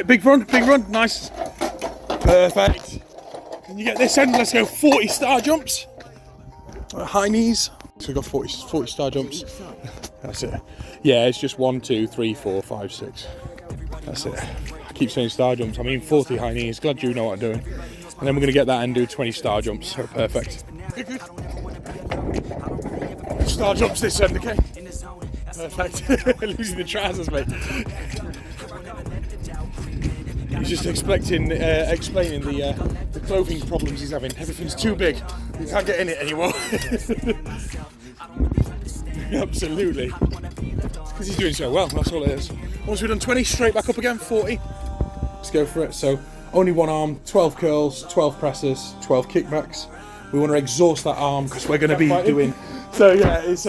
big run, nice. Perfect. And you get this end, let's go 40 star jumps. High knees. So we've got 40 star jumps. That's it. Yeah, it's just 1, 2, 3, 4, 5, 6. That's it. I keep saying star jumps, I mean 40 high knees. Glad you know what I'm doing. And then we're going to get that and do 20 star jumps. So perfect. Star jumps this end, okay? Perfect. Losing the trousers, mate. He's just explaining the clothing problems he's having. Everything's too big. You can't get in it anymore. Absolutely. Because he's doing so well, that's all it is. Once we've done 20, straight back up again, 40. Let's go for it. So, only one arm, 12 curls, 12 presses, 12 kickbacks. We want to exhaust that arm because we're going to be doing... So yeah, it's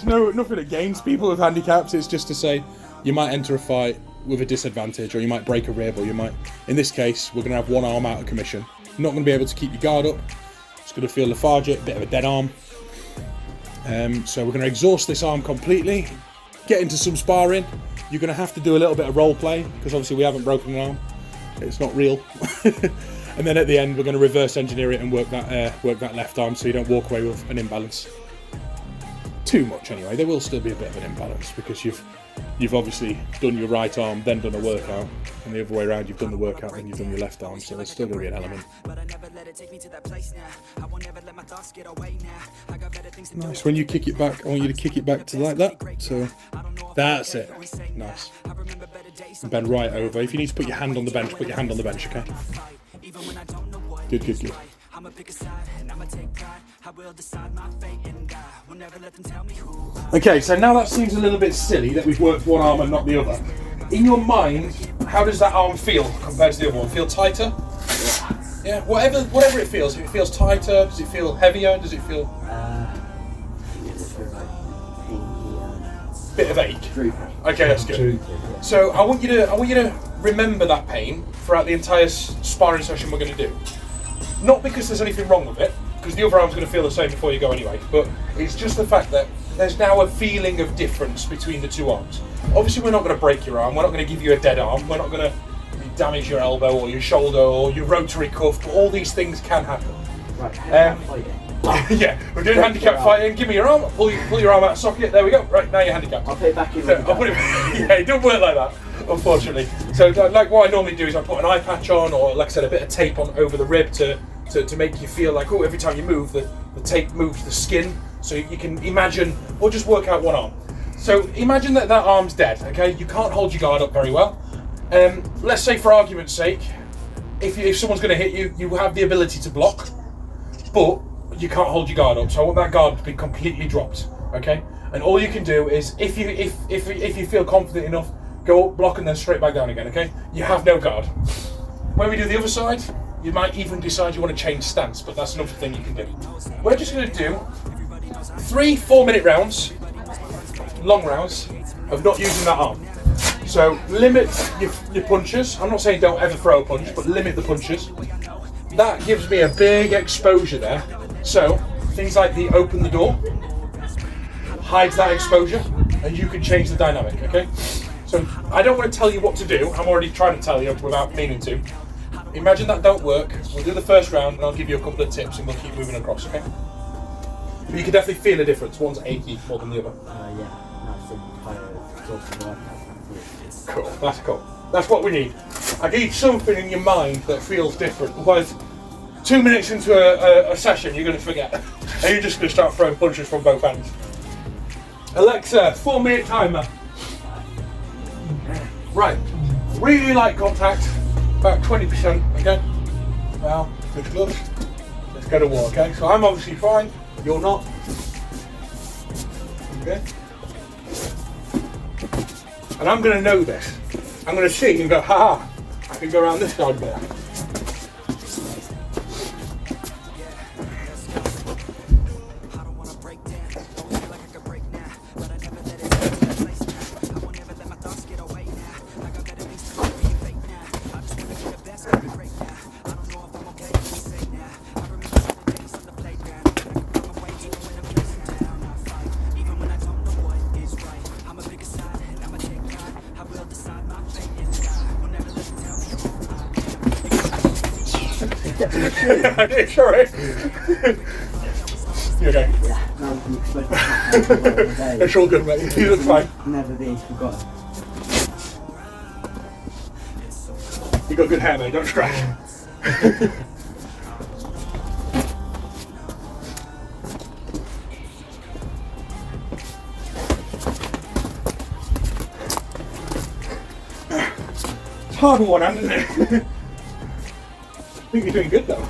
nothing against people with handicaps. It's just to say you might enter a fight with a disadvantage, or you might break a rib, or you might, in this case, we're going to have one arm out of commission. You're not going to be able to keep your guard up. It's going to feel lethargic, a bit of a dead arm. So we're going to exhaust this arm completely, get into some sparring. You're going to have to do a little bit of role play because obviously we haven't broken an arm. It's not real. And then at the end, we're going to reverse engineer it and work that left arm so you don't walk away with an imbalance. Too much anyway. There will still be a bit of an imbalance because you've obviously done your right arm, then done a workout, and the other way around, you've done the workout, then you've done your left arm, so there's still going to be an element. Nice. When you kick it back, I want you to kick it back to like that. So that's it. Nice. And bend right over. If you need to put your hand on the bench, put your hand on the bench, okay? Good, good, good. Okay, so now that seems a little bit silly that we've worked one arm and not the other. In your mind, how does that arm feel compared to the other one? Feel tighter? Yeah, whatever it feels. If it feels tighter, does it feel heavier? Does it feel... bit of ache. Okay, that's good. So I want you to remember that pain throughout the entire sparring session we're going to do. Not because there's anything wrong with it, because the other arm's going to feel the same before you go anyway, but it's just the fact that there's now a feeling of difference between the two arms. Obviously we're not going to break your arm, we're not going to give you a dead arm, we're not going to damage your elbow or your shoulder or your rotary cuff, but all these things can happen. Right, handicap fighting. Yeah, we're doing handicap fighting. Give me your arm, pull your arm out of socket, there we go. Right, now you're handicapped. I'll put it back in. I'll put it, yeah, it don't work like that, unfortunately. So like what I normally do is I put an eye patch on, or like I said, a bit of tape on over the rib to make you feel like, oh, every time you move, the tape moves the skin. So you can imagine, or just work out one arm. So imagine that arm's dead, okay? You can't hold your guard up very well. Let's say for argument's sake, if someone's going to hit you, you have the ability to block, but you can't hold your guard up. So I want that guard to be completely dropped, okay? And all you can do is, if you feel confident enough, go up, block, and then straight back down again, okay? You have no guard. When we do the other side, you might even decide you want to change stance, but that's another thing you can do. We're just going to do 3 4-minute rounds, long rounds, of not using that arm. So limit your punches. I'm not saying don't ever throw a punch, but limit the punches. That gives me a big exposure there. So things like the open the door hides that exposure, and you can change the dynamic, okay? So I don't want to tell you what to do. I'm already trying to tell you without meaning to. Imagine that don't work. We'll do the first round, and I'll give you a couple of tips, and we'll keep moving across, okay? But you can definitely feel a difference. One's achy more than the other. Yeah, that's the entire exhausting workout. Cool, that's cool. That's what we need. I need something in your mind that feels different. Otherwise, 2 minutes into a session, you're going to forget. And you're just going to start throwing punches from both ends. Alexa, 4-minute timer. Right, really light contact, about 20%, okay? Now, switch gloves. Let's go to war, okay? So I'm obviously fine, you're not. Okay? And I'm going to know this. I'm going to see and go, haha, I can go around this side better. It sure is. You okay? Yeah, now we can expect that. It's all good, mate. You look fine. Never be forgotten. You got good hair, mate. Don't stress. It's hard with one hand, isn't it? I think you're doing good though.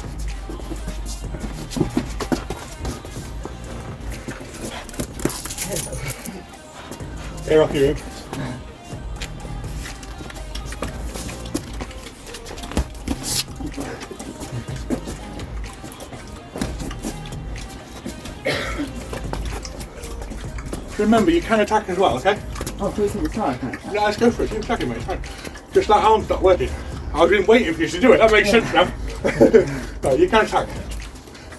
Here, off your room. Remember, you can attack as well, okay? Oh, do you think it's hard, can't you? Yeah, let's go for it. Keep attacking, mate. It's fine. Just that arm's not working. I've been waiting for you to do it. That makes sense now. No, you can attack.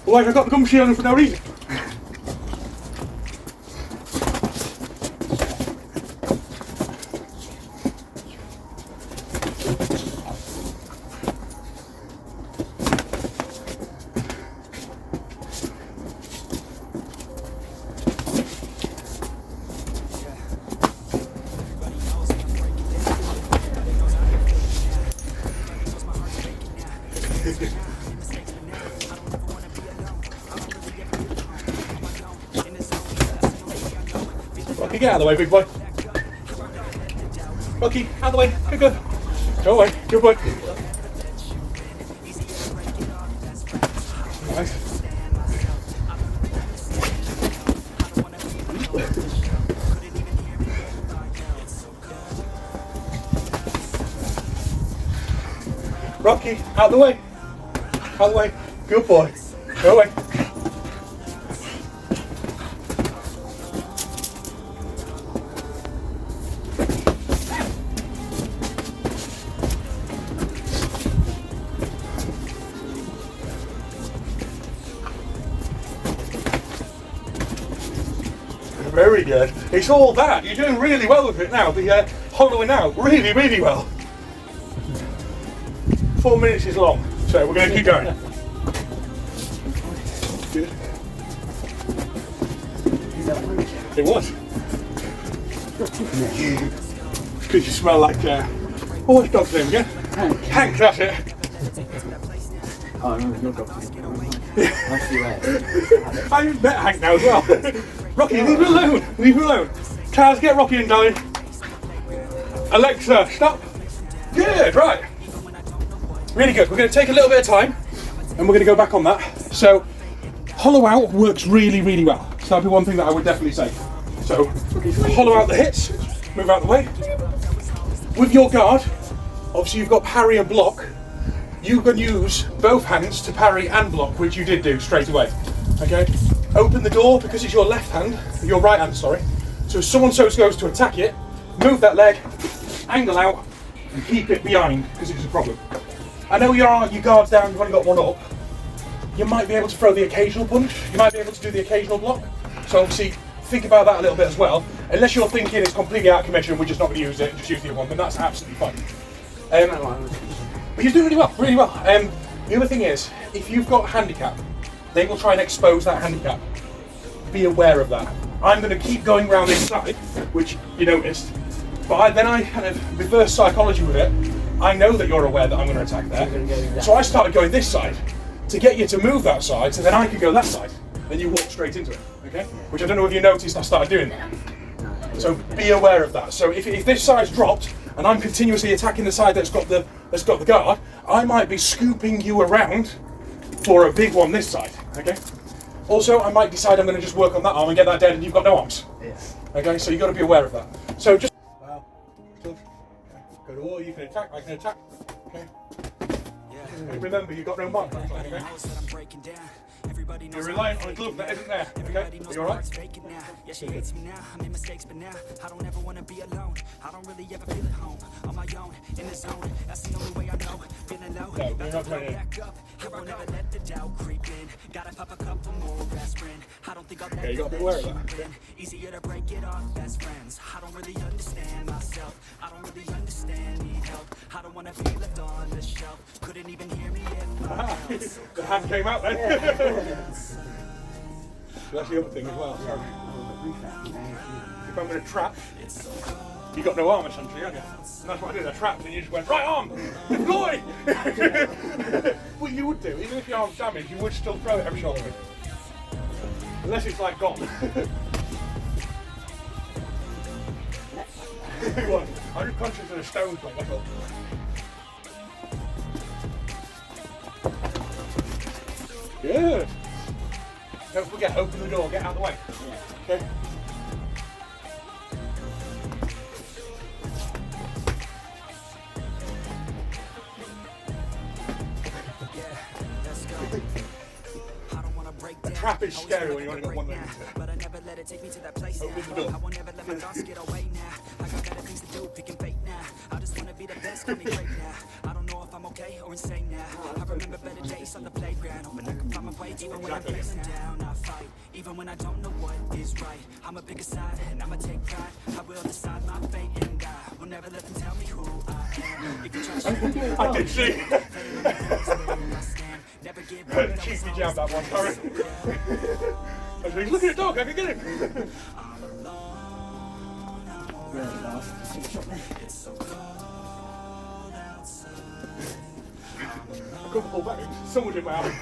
Otherwise, I've got the gum shield on for no reason. Rocky, get out of the way, big boy. Rocky, out of the way. Good. Go away. Good boy. Nice. Rocky, out of the way. Out of the way. Good boy. Go away. Very good. It's all that. You're doing really well with it now. The hollowing out really, really well. 4 minutes is long, so we're going to keep going. Good. It was. Because you smell like, what's your dog's name again? Hank, that's it. Oh, I remember your dog's name. I've met Hank now as well. Rocky, leave him alone. Leave him alone. Charles, get Rocky in, darling. Alexa, stop. Good, right. Really good. We're going to take a little bit of time and we're going to go back on that. So, hollow out works really, really well. So that'd be one thing that I would definitely say. So, hollow out the hits, move out the way. With your guard, obviously you've got parry and block. You can use both hands to parry and block, which you did do straight away. Okay? Open the door because it's your left hand, your right hand, sorry. So if someone so goes to attack it, move that leg, angle out, and keep it behind because it's a problem. I know your guard's down, you've only got one up. You might be able to throw the occasional punch, you might be able to do the occasional block. So obviously, think about that a little bit as well. Unless you're thinking it's completely out of commission, we're just not going to use it, just use the other one, then that's absolutely fine. But you're doing really well, really well. The other thing is, if you've got a handicap, they will try and expose that handicap. Be aware of that. I'm going to keep going around this side, which you noticed, but then I kind of reverse psychology with it. I know that you're aware that I'm going to attack there. So I started going this side to get you to move that side, so then I could go that side. Then you walk straight into it, okay? Which I don't know if you noticed, I started doing that. So be aware of that. So if this side's dropped, and I'm continuously attacking the side that's got the guard, I might be scooping you around for a big one this side, okay? Also, I might decide I'm going to just work on that arm and get that dead and you've got no arms. Yeah. Okay, so you've got to be aware of that. So just... Wow. Okay. Go to war, you can attack, I can attack. Okay. And remember, you've got no mark. Okay? You're relying on a glove that isn't there. Okay? Are you alright? Yeah, she hates me now. I made mistakes, but now I don't ever want to be alone. I don't really ever feel at home. On my own, in the zone. That's the only way I know. Feeling low. No, we're not playing it. Here I'll never let the doubt creep in. Gotta pop a couple more aspirin. I don't think I'll let you got to be aware of that. Okay? Easier to break it off best friends. I don't really understand myself. I don't really understand, need help. I don't want to be left on the shelf. Couldn't even hear me if The hand came out then. That's the other thing as well. So if I'm going to trap, you got no arm essentially, haven't you? And that's what I did. I trapped and you just went, right arm, deploy! What you would do, even if your arm's damaged, you would still throw it every so often. Unless it's like gone. I'm just conscious of the stones, mate, that's all. Good. Don't forget, open the door, get out of the way. Okay. A trap is scary when you only got one leg. But I never let it take me to that place. Open the door. I won't never let my thoughts get away now. I got better things to do, picking fate now. I just wanna be the best, call me great now. I don't know if I'm okay or insane now. I remember better days on the playground, hoping I can find my way. Even when I'm feeling down, I fight. Even when I don't know what is right, I'ma pick a side and I'ma take pride. I will decide my fate and I will never let them tell me who I am. If you try to I did see. never give The cheeky jab that one, sorry. I was like, look at the dog, I can get him. I couldn't pull back, someone in my arm.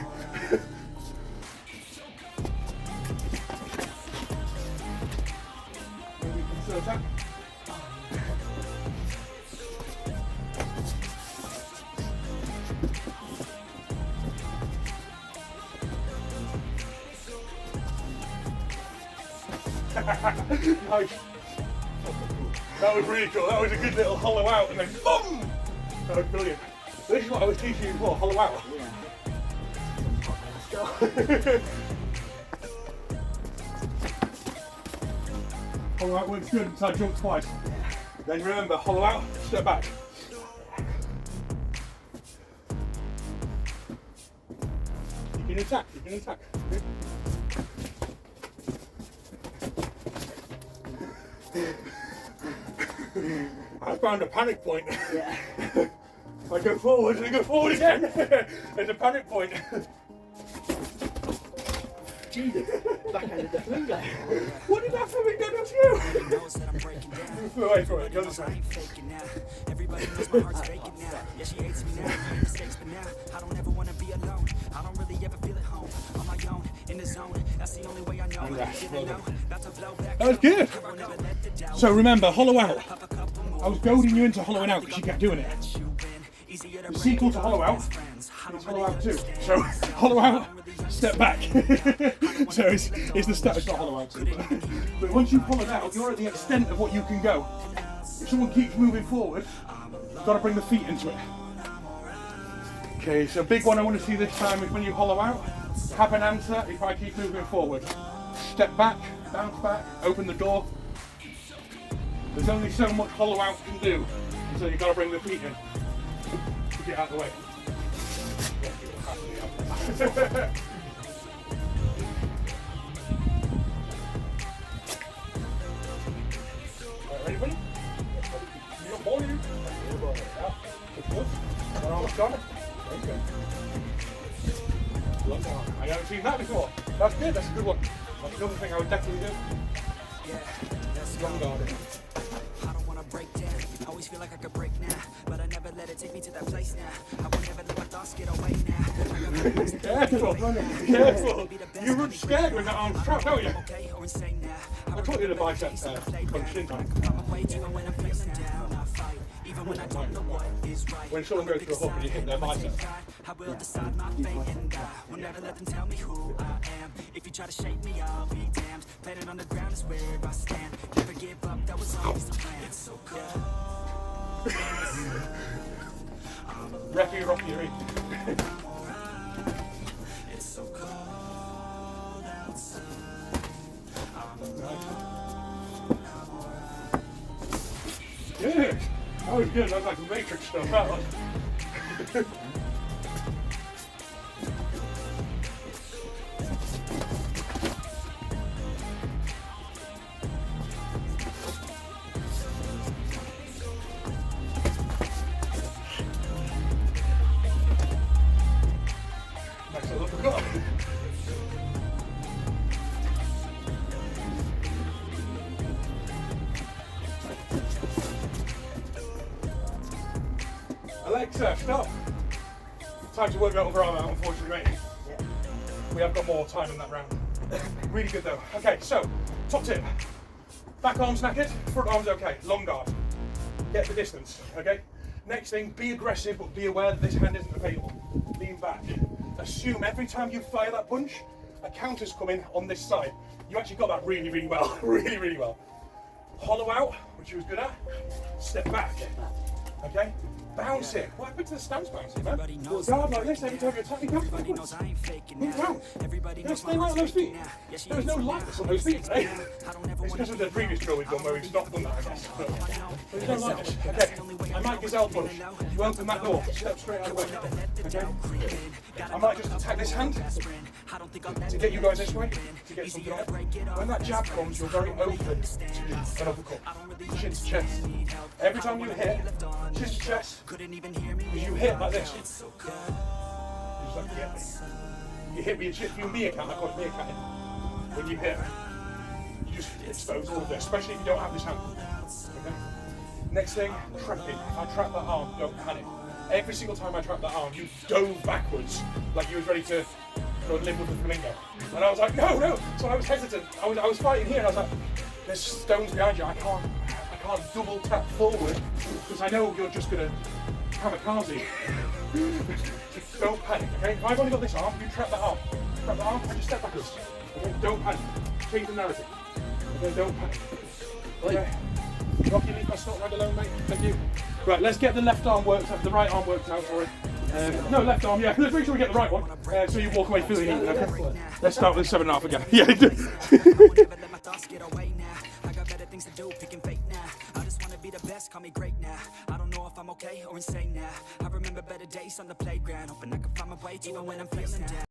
Maybe you can still attack. Nice. That was really cool. That was a good little hollow out and then boom! That was brilliant. This is what I was teaching you before, hollow out. Yeah. Hollow out works good until I jump twice. Then remember, hollow out, step back. You can attack, you can attack. I found a panic point. Yeah. I go forward and I go forward again. There's a panic point. Jesus. Backhanded the finger. What did that feel done to you? knows that I'm breaking down. Wait, go this I way. ain't faking now. Everybody knows my heart's faking now. Yeah, she hates me now. Made mistakes, but now I don't ever wanna be alone. I don't really ever feel at home. On my own, in the zone. That's the only way I know. Didn't know. About to blow back. That was good. I won't ever let the doubt. So remember, hollow out. Pop a couple more. I was goading you into hollowing out because you kept doing it. Let you win. Easier to The sequel to hollow out friends. I is don't hollow out 2. So hollow out, step back. So it's the step, it's not hollow out 2. But once you've hollowed out, you're at the extent of what you can go. If someone keeps moving forward, you've got to bring the feet into it. Okay, so big one I want to see this time is when you hollow out, have an answer if I keep moving forward. Step back, bounce back, open the door. There's only so much hollow out can do, so you've got to bring the feet in. Get out of the way. Ready, buddy? You don't ball you. Yeah. Good. One arm gone. Very good. Long arm. I haven't seen that before. That's good. That's a good one. That's another thing I would definitely do. Yeah, that's Long guard. I don't wanna break down. Always feel like I could break now, but I never let it take me to that place now. I won't never let my thoughts get away now. Careful. Careful. You run scared when that arm's trapped, don't you? Okay or insane now. I taught you the bicep punch, didn't I? Even when I'm feeling down, I fight. Even when I don't know what is right. When someone goes for a hook and you hit their bicep. I will decide my fate and I will never let them tell me who I am. If you try to shake me, I'll be damned. Planet on the ground is where I stand. Never give up, that was always the plan. It's so cold. Rocky, Rocky, Rocky. It's so cold outside. Good. That was good. That was like Matrix stuff. That was. Alexa, stop. Time to work your overarm out, unfortunately, mate. Yeah. We have got more time in that round. Really good though. Okay, so top tip. Back arm's knackered, front arm's okay. Long guard. Get the distance, okay? Next thing, be aggressive, but be aware that this hand isn't available. Lean back. Assume every time you fire that punch, a counter's coming on this side. You actually got that really, really well. Really, really well. Hollow out, which you was good at. Step back. Okay? Bounce it. What happened to the stance bouncing, man? You'll guard like this every time you attack, you bounce backwards. Move down. You gotta stay right on those feet. There was no lightness on those feet today. It's because of the previous drill we've done where we've not done that, I guess. But there's no lightness. Okay. I might gazelle punch. You open that door, step straight out of the way. Okay? I might just attack this hand to get you guys this way, to get something on it. When that jab comes, you're very open to an uppercut. Chin to chest. Every time you hit, chin to chest, you hit like this. You just like get me. You hit with your chin, you meerkat, I call it meerkatting. When you hit, you just expose all of this, especially if you don't have this hand. Okay? Next thing, trapping. If I trap that arm, don't panic. Every single time I trap that arm, you dove backwards like you was ready to live with the flamingo. And I was like, no. So I was hesitant. I was fighting here, and I was like, there's stones behind you. I can't double tap forward because I know you're just gonna kamikaze. Don't panic, okay? If I've only got this arm, you trap that arm. Trap that arm, and just step backwards. Okay? Don't panic. Change the narrative. Okay? Don't panic. Okay. Rocky, leave my snot right alone, mate. Thank you. Right, let's get the left arm worked out. The right arm worked out, sorry. No, left arm, yeah. Let's make sure we get the right one. So you walk away feeling it. Okay? Let's start with 7.5 again. Yeah. Call me great now. I don't know if I'm okay or insane now. I remember better days on the playground, hoping I can find my way even when I'm feeling down.